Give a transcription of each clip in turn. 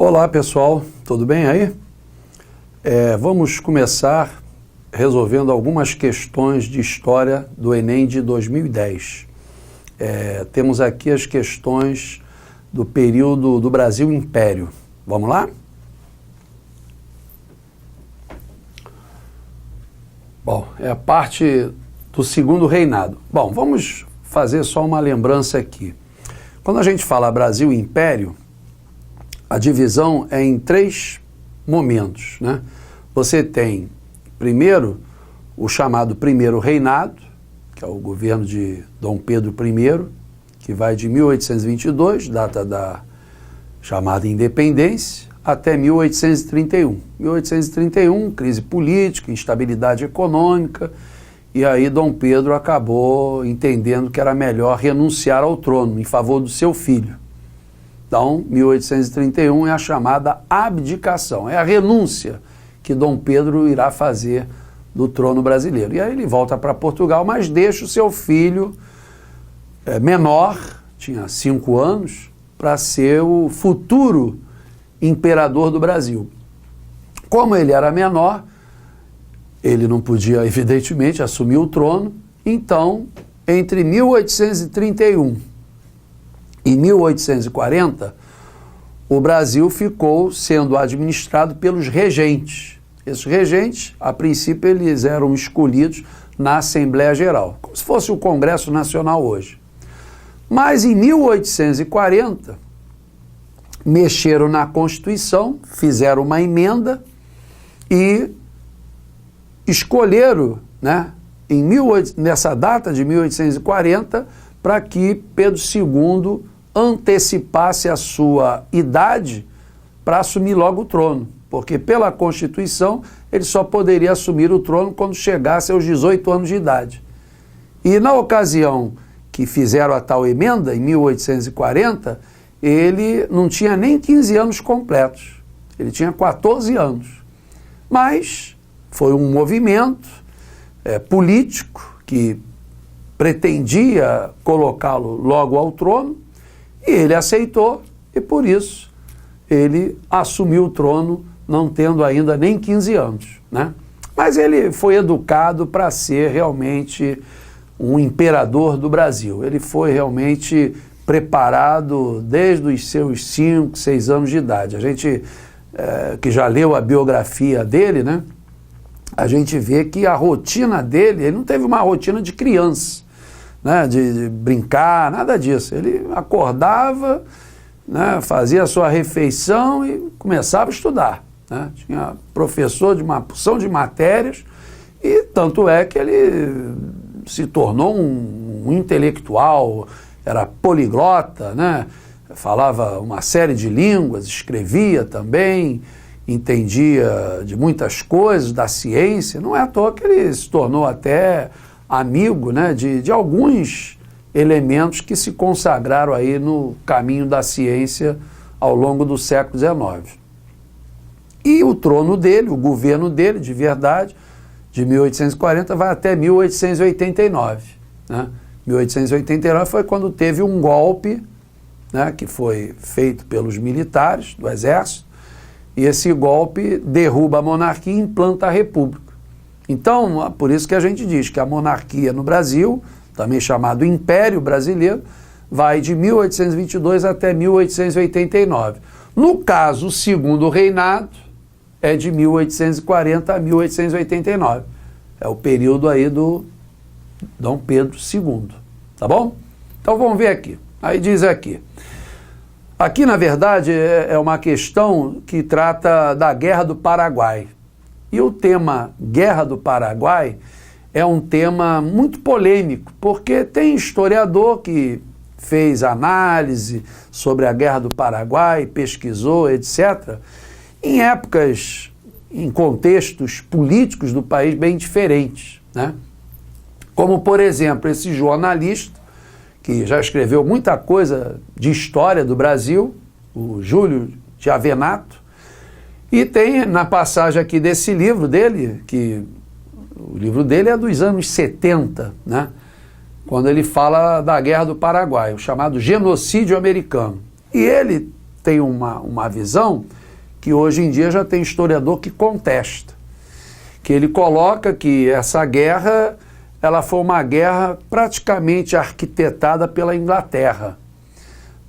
Olá pessoal, tudo bem aí? Vamos começar resolvendo algumas questões de história do Enem de 2010. Temos aqui as questões do período do Brasil Império. Vamos lá? Bom, é a parte do segundo reinado. Bom, vamos fazer só uma lembrança aqui. Quando a gente fala Brasil Império, a divisão é em 3 momentos, né? Você tem, primeiro, o chamado Primeiro Reinado, que é o governo de Dom Pedro I, que vai de 1822, data da chamada independência, até 1831. 1831, crise política, instabilidade econômica, e aí Dom Pedro acabou entendendo que era melhor renunciar ao trono em favor do seu filho. Então, 1831 é a chamada abdicação, é a renúncia que Dom Pedro irá fazer do trono brasileiro. E aí ele volta para Portugal, mas deixa o seu filho menor, tinha 5 anos, para ser o futuro imperador do Brasil. Como ele era menor, ele não podia, evidentemente, assumir o trono, então, entre 1831 em 1840, o Brasil ficou sendo administrado pelos regentes. Esses regentes, a princípio, eles eram escolhidos na Assembleia Geral, como se fosse o Congresso Nacional hoje. Mas em 1840, mexeram na Constituição, fizeram uma emenda e escolheram, né, nessa data de 1840, para que Pedro II antecipasse a sua idade para assumir logo o trono, porque pela Constituição ele só poderia assumir o trono quando chegasse aos 18 anos de idade. E na ocasião que fizeram a tal emenda, em 1840, ele não tinha nem 15 anos completos, ele tinha 14 anos. Mas foi um movimento político que pretendia colocá-lo logo ao trono, e ele aceitou, e por isso ele assumiu o trono não tendo ainda nem 15 anos, né? Mas ele foi educado para ser realmente um imperador do Brasil. Ele foi realmente preparado desde os seus 5, 6 anos de idade. A gente que já leu a biografia dele, né? A gente vê que a rotina dele, ele não teve uma rotina de criança, né, de brincar, nada disso. Ele acordava, né, fazia a sua refeição e começava a estudar, né? Tinha professor de uma porção de matérias, e tanto é que ele se tornou um intelectual, era poliglota, né? Falava uma série de línguas, escrevia também, entendia de muitas coisas, da ciência. Não é à toa que ele se tornou até amigo, né, de alguns elementos que se consagraram aí no caminho da ciência ao longo do século XIX. E o trono dele, o governo dele, de verdade, de 1840 vai até 1889. Né? 1889 foi quando teve um golpe, né, que foi feito pelos militares do exército, e esse golpe derruba a monarquia e implanta a república. Então, por isso que a gente diz que a monarquia no Brasil, também chamado Império Brasileiro, vai de 1822 até 1889. No caso, o segundo reinado é de 1840 a 1889. É o período aí do Dom Pedro II, tá bom? Então vamos ver aqui. Aí diz aqui. Aqui, na verdade, é uma questão que trata da Guerra do Paraguai. E o tema Guerra do Paraguai é um tema muito polêmico, porque tem historiador que fez análise sobre a Guerra do Paraguai, pesquisou, etc., em épocas, em contextos políticos do país bem diferentes, né? Como, por exemplo, esse jornalista, que já escreveu muita coisa de história do Brasil, o Júlio de Avenato, e tem na passagem aqui desse livro dele, que o livro dele é dos anos 70, né? Quando ele fala da Guerra do Paraguai, o chamado genocídio americano. E ele tem uma visão que hoje em dia já tem historiador que contesta, que ele coloca que essa guerra ela foi uma guerra praticamente arquitetada pela Inglaterra,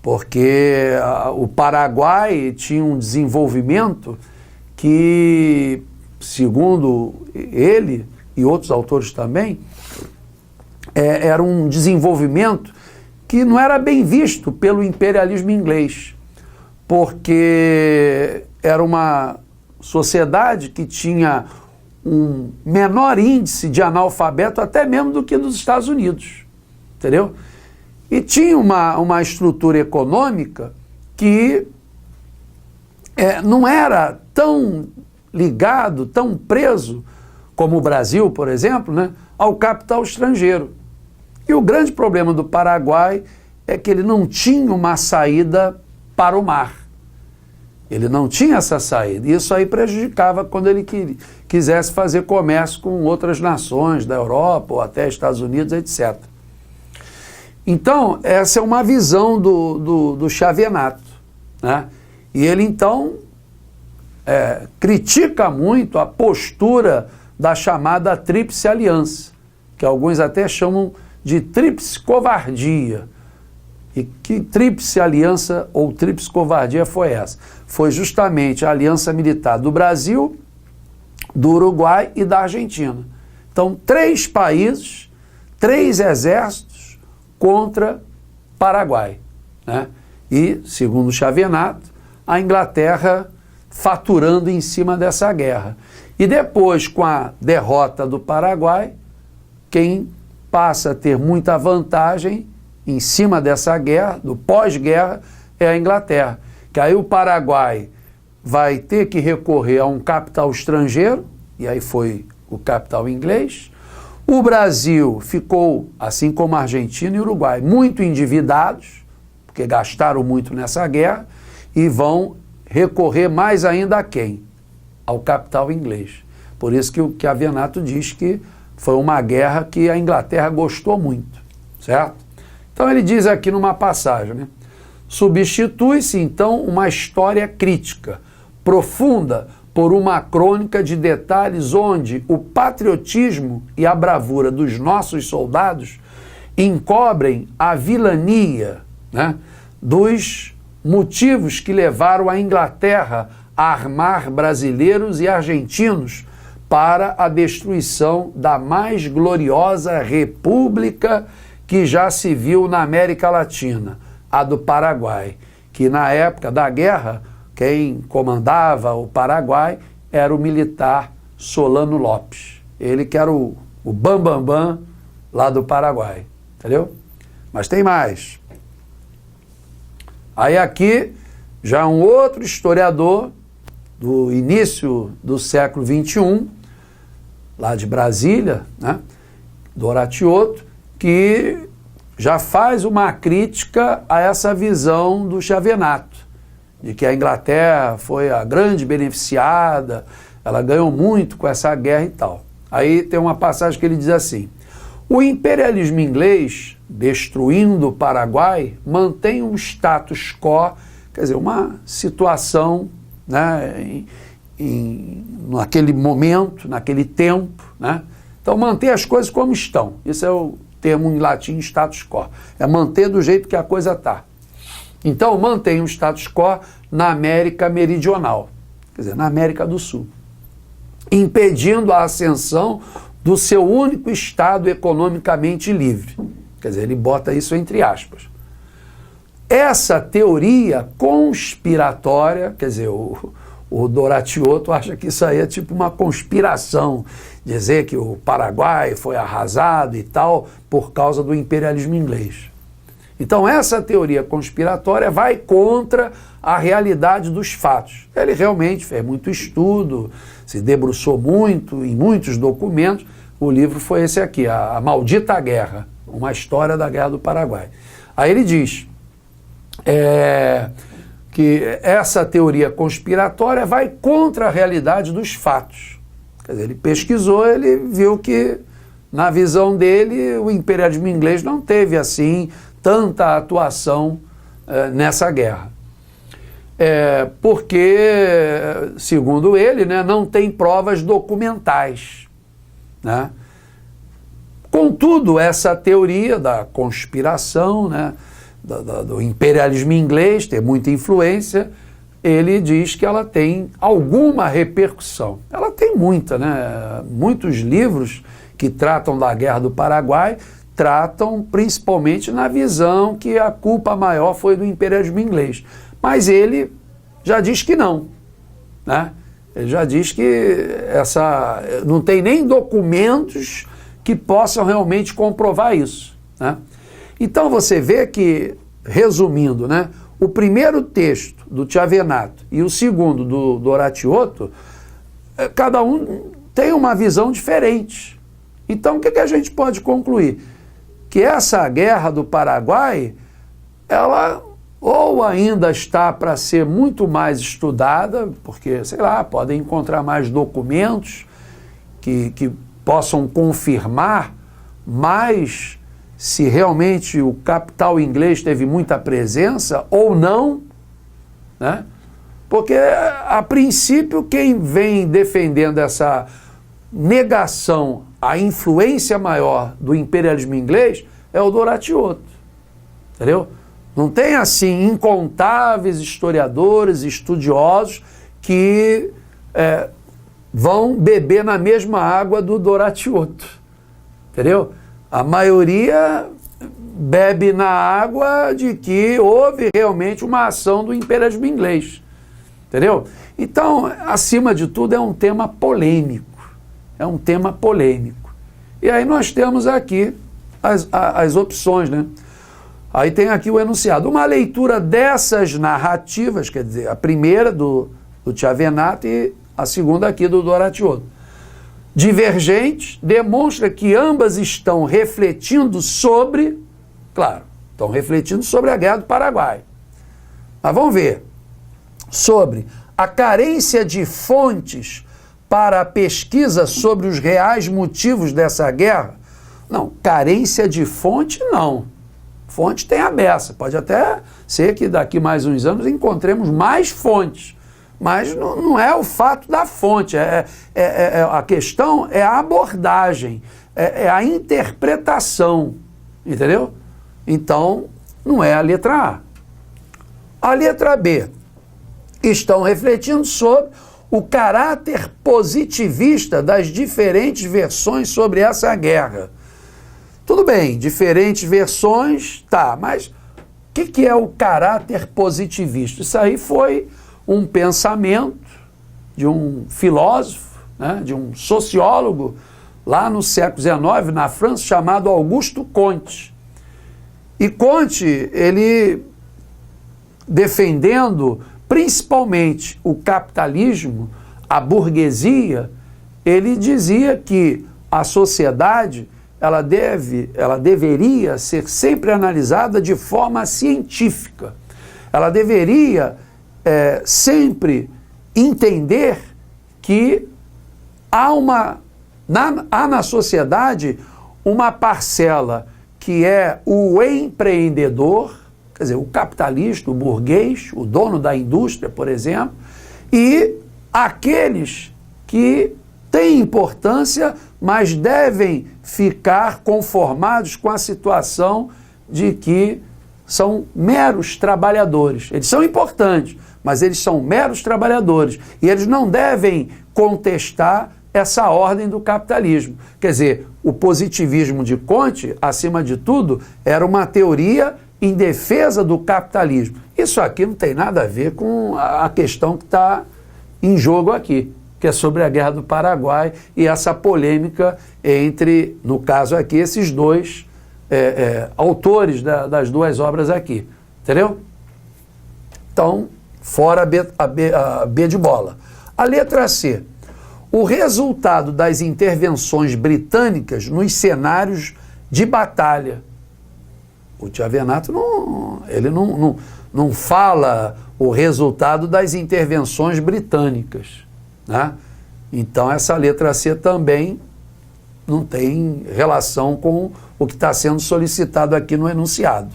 porque o Paraguai tinha um desenvolvimento que, segundo ele e outros autores também, era um desenvolvimento que não era bem visto pelo imperialismo inglês, porque era uma sociedade que tinha um menor índice de analfabeto até mesmo do que nos Estados Unidos, entendeu? E tinha uma estrutura econômica que não era tão ligado, tão preso, como o Brasil, por exemplo, né, ao capital estrangeiro. E o grande problema do Paraguai é que ele não tinha uma saída para o mar. Ele não tinha essa saída. E isso aí prejudicava quando ele quisesse fazer comércio com outras nações da Europa ou até Estados Unidos, etc. Então, essa é uma visão do Xavenato, né? E ele, então, critica muito a postura da chamada Tríplice Aliança, que alguns até chamam de Tríplice Covardia. E que Tríplice Aliança ou Tríplice Covardia foi essa? Foi justamente a aliança militar do Brasil, do Uruguai e da Argentina. Então, 3 países, 3 exércitos contra Paraguai, né? E, segundo Xavenato, a Inglaterra faturando em cima dessa guerra. E depois, com a derrota do Paraguai, quem passa a ter muita vantagem em cima dessa guerra, do pós-guerra, é a Inglaterra. Que aí o Paraguai vai ter que recorrer a um capital estrangeiro, e aí foi o capital inglês. O Brasil ficou, assim como a Argentina e o Uruguai, muito endividados, porque gastaram muito nessa guerra, e vão recorrer mais ainda a quem? Ao capital inglês. Por isso que o Xavenato diz que foi uma guerra que a Inglaterra gostou muito, certo? Então ele diz aqui numa passagem, né? Substitui-se então uma história crítica, profunda, por uma crônica de detalhes onde o patriotismo e a bravura dos nossos soldados encobrem a vilania, né, dos motivos que levaram a Inglaterra a armar brasileiros e argentinos para a destruição da mais gloriosa república que já se viu na América Latina, a do Paraguai, que na época da guerra, quem comandava o Paraguai era o militar Solano Lopes. Ele que era o bambambam lá do Paraguai, entendeu? Mas tem mais. Aí aqui, já um outro historiador do início do século XXI, lá de Brasília, né, Doratioto, que já faz uma crítica a essa visão do Xavenato, de que a Inglaterra foi a grande beneficiada, ela ganhou muito com essa guerra e tal. Aí tem uma passagem que ele diz assim: o imperialismo inglês, destruindo o Paraguai, mantém um status quo, quer dizer, uma situação, né, naquele momento, naquele tempo, né? Então manter as coisas como estão. Isso é o termo em latim status quo. É manter do jeito que a coisa está. Então mantém um status quo na América Meridional, quer dizer, na América do Sul, impedindo a ascensão do seu único estado economicamente livre. Quer dizer, ele bota isso entre aspas. Essa teoria conspiratória, quer dizer, o Doratioto acha que isso aí é tipo uma conspiração, dizer que o Paraguai foi arrasado e tal por causa do imperialismo inglês. Então essa teoria conspiratória vai contra a realidade dos fatos. Ele realmente fez muito estudo, se debruçou muito em muitos documentos. O livro foi esse aqui, A Maldita Guerra, uma história da Guerra do Paraguai. Aí ele diz que essa teoria conspiratória vai contra a realidade dos fatos. Quer dizer, ele pesquisou, ele viu que, na visão dele, o imperialismo inglês não teve, assim, tanta atuação nessa guerra. porque, segundo ele, né, não tem provas documentais, né? Contudo, essa teoria da conspiração, né, do imperialismo inglês, ter muita influência, ele diz que ela tem alguma repercussão. Ela tem muita, né? Muitos livros que tratam da Guerra do Paraguai tratam principalmente na visão que a culpa maior foi do imperialismo inglês. Mas ele já diz que não, né? Ele já diz que não tem nem documentos que possam realmente comprovar isso, né? Então você vê que, resumindo, né, o primeiro texto do Chiavenato e o segundo do Dorachiotto, cada um tem uma visão diferente. Então o que a gente pode concluir? Que essa Guerra do Paraguai, ela ou ainda está para ser muito mais estudada, porque, sei lá, podem encontrar mais documentos que possam confirmar mais se realmente o capital inglês teve muita presença ou não, né? Porque, a princípio, quem vem defendendo essa negação à influência maior do imperialismo inglês é o Dorachiotto, entendeu? Não tem, assim, incontáveis historiadores, estudiosos que vão beber na mesma água do Dorachiotto, entendeu? A maioria bebe na água de que houve realmente uma ação do imperialismo inglês, entendeu? Então, acima de tudo, é um tema polêmico. É um tema polêmico. E aí nós temos aqui as opções, né? Aí tem aqui o enunciado. Uma leitura dessas narrativas, quer dizer, a primeira do Chiavenato e a segunda aqui do Dorachiotto, divergentes, demonstra que ambas estão refletindo sobre, claro, estão refletindo sobre a Guerra do Paraguai. Mas vamos ver, sobre a carência de fontes para a pesquisa sobre os reais motivos dessa guerra. Não, carência de fonte não. Fonte tem a beça, pode até ser que daqui mais uns anos encontremos mais fontes, mas não é o fato da fonte, a questão é a abordagem, é a interpretação, entendeu? Então, não é a letra A. A letra B, estão refletindo sobre o caráter positivista das diferentes versões sobre essa guerra. Tudo bem, diferentes versões, tá, mas o que é o caráter positivista? Isso aí foi um pensamento de um filósofo, né, de um sociólogo, lá no século XIX, na França, chamado Auguste Comte. E Comte, ele, defendendo principalmente o capitalismo, a burguesia, ele dizia que a sociedade ela deveria ser sempre analisada de forma científica. Ela deveria sempre entender que há na sociedade uma parcela que é o empreendedor, quer dizer, o capitalista, o burguês, o dono da indústria, por exemplo, e aqueles que têm importância, mas devem ficar conformados com a situação de que são meros trabalhadores. Eles são importantes, mas eles são meros trabalhadores e eles não devem contestar essa ordem do capitalismo. Quer dizer, o positivismo de Comte, acima de tudo, era uma teoria em defesa do capitalismo. Isso aqui não tem nada a ver com a questão que está em jogo aqui, que é sobre a Guerra do Paraguai e essa polêmica entre, no caso aqui, esses dois autores das duas obras aqui. Entendeu? Então, fora a B de bola. A letra C. O resultado das intervenções britânicas nos cenários de batalha. O Chiavenato não fala o resultado das intervenções britânicas, né? Então essa letra C também não tem relação com o que está sendo solicitado aqui no enunciado,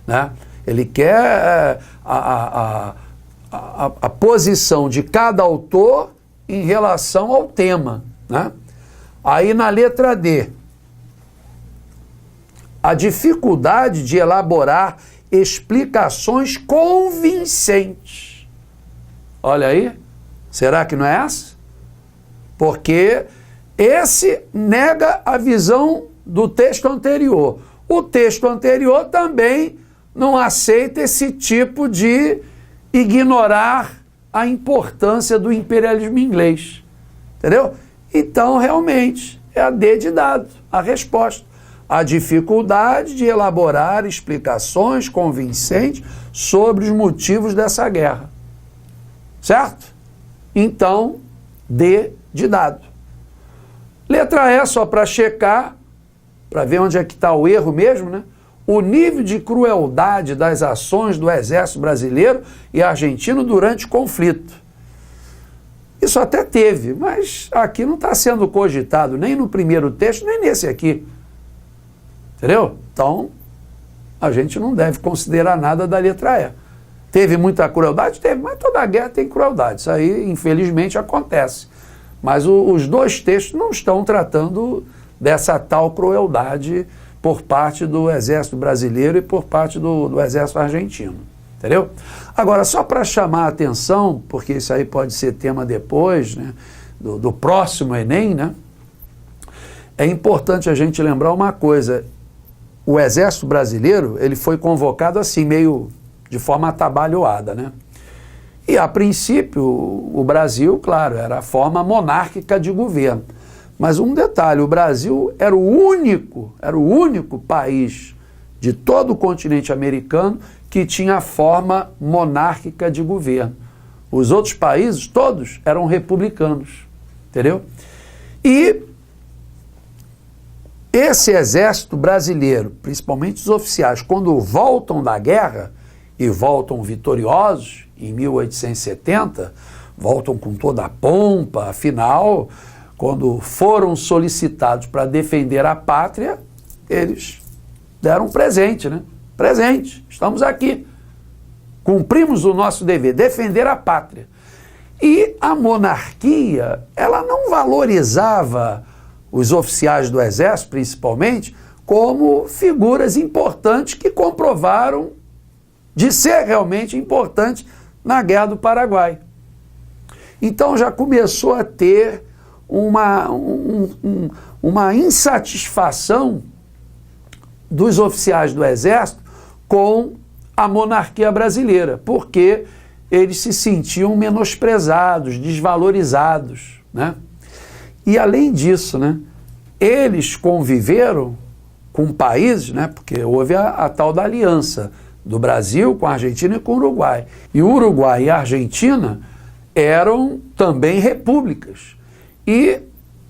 né? Ele quer a posição de cada autor em relação ao tema, né? Aí na letra D, a dificuldade de elaborar explicações convincentes. Olha aí, será que não é essa? Porque esse nega a visão do texto anterior. O texto anterior também não aceita esse tipo de ignorar a importância do imperialismo inglês. Entendeu? Então, realmente, é a D de dado, a resposta. A dificuldade de elaborar explicações convincentes sobre os motivos dessa guerra. Certo? Então, D de dado. Letra E, só para checar, para ver onde é que está o erro mesmo, né? O nível de crueldade das ações do Exército Brasileiro e Argentino durante o conflito. Isso até teve, mas aqui não está sendo cogitado, nem no primeiro texto, nem nesse aqui. Entendeu? Então, a gente não deve considerar nada da letra E. Teve muita crueldade? Teve, mas toda guerra tem crueldade. Isso aí, infelizmente, acontece. Mas os dois textos não estão tratando dessa tal crueldade por parte do Exército Brasileiro e por parte do Exército Argentino. Entendeu? Agora, só para chamar a atenção, porque isso aí pode ser tema depois, né, do próximo Enem, né, é importante a gente lembrar uma coisa. O Exército Brasileiro, ele foi convocado assim, meio de forma atabalhoada, né? E, a princípio, o Brasil, claro, era a forma monárquica de governo. Mas um detalhe, o Brasil era o único país de todo o continente americano que tinha a forma monárquica de governo. Os outros países, todos, eram republicanos, entendeu? E esse exército brasileiro, principalmente os oficiais, quando voltam da guerra, e voltam vitoriosos, em 1870, voltam com toda a pompa, afinal, quando foram solicitados para defender a pátria, eles deram um presente, né? Presente, estamos aqui, cumprimos o nosso dever, defender a pátria. E a monarquia, ela não valorizava os oficiais do exército, principalmente, como figuras importantes que comprovaram de ser realmente importante na Guerra do Paraguai. Então já começou a ter uma insatisfação dos oficiais do Exército com a monarquia brasileira, porque eles se sentiam menosprezados, desvalorizados, né? E além disso, né, eles conviveram com países, né, porque houve a tal da aliança do Brasil com a Argentina e com o Uruguai. E o Uruguai e a Argentina eram também repúblicas. E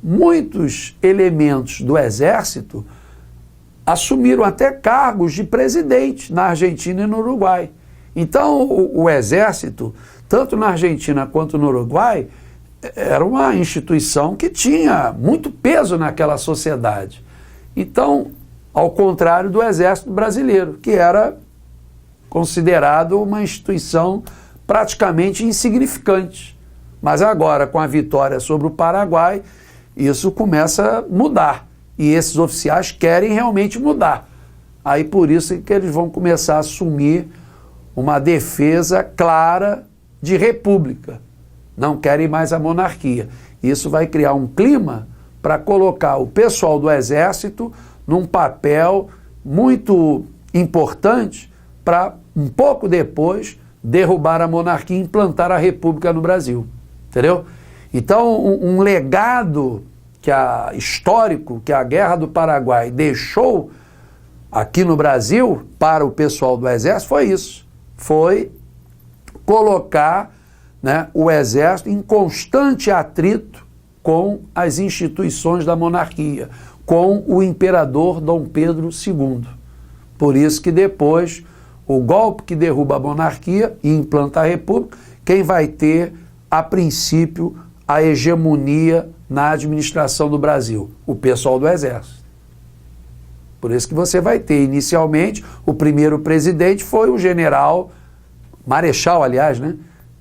muitos elementos do exército assumiram até cargos de presidente na Argentina e no Uruguai. Então, o exército, tanto na Argentina quanto no Uruguai, era uma instituição que tinha muito peso naquela sociedade. Então, ao contrário do exército brasileiro, que era considerado uma instituição praticamente insignificante. Mas agora, com a vitória sobre o Paraguai, isso começa a mudar. E esses oficiais querem realmente mudar. Aí por isso que eles vão começar a assumir uma defesa clara de república. Não querem mais a monarquia. Isso vai criar um clima para colocar o pessoal do exército num papel muito importante para, um pouco depois, derrubar a monarquia e implantar a república no Brasil. Entendeu? Então, um legado histórico que a Guerra do Paraguai deixou aqui no Brasil para o pessoal do Exército foi isso. Foi colocar, né, o Exército em constante atrito com as instituições da monarquia, com o imperador Dom Pedro II. Por isso que depois, o golpe que derruba a monarquia e implanta a república, quem vai ter, a princípio, a hegemonia na administração do Brasil? O pessoal do Exército. Por isso que você vai ter, inicialmente, o primeiro presidente foi o general, marechal, aliás, né?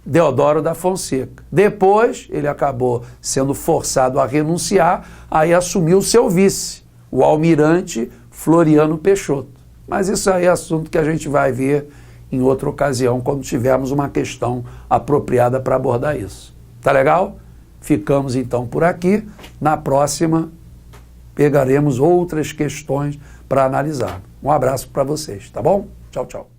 Deodoro da Fonseca. Depois, ele acabou sendo forçado a renunciar, aí assumiu o seu vice, o almirante Floriano Peixoto. Mas isso aí é assunto que a gente vai ver em outra ocasião, quando tivermos uma questão apropriada para abordar isso. Tá legal? Ficamos então por aqui. Na próxima, pegaremos outras questões para analisar. Um abraço para vocês, tá bom? Tchau, tchau.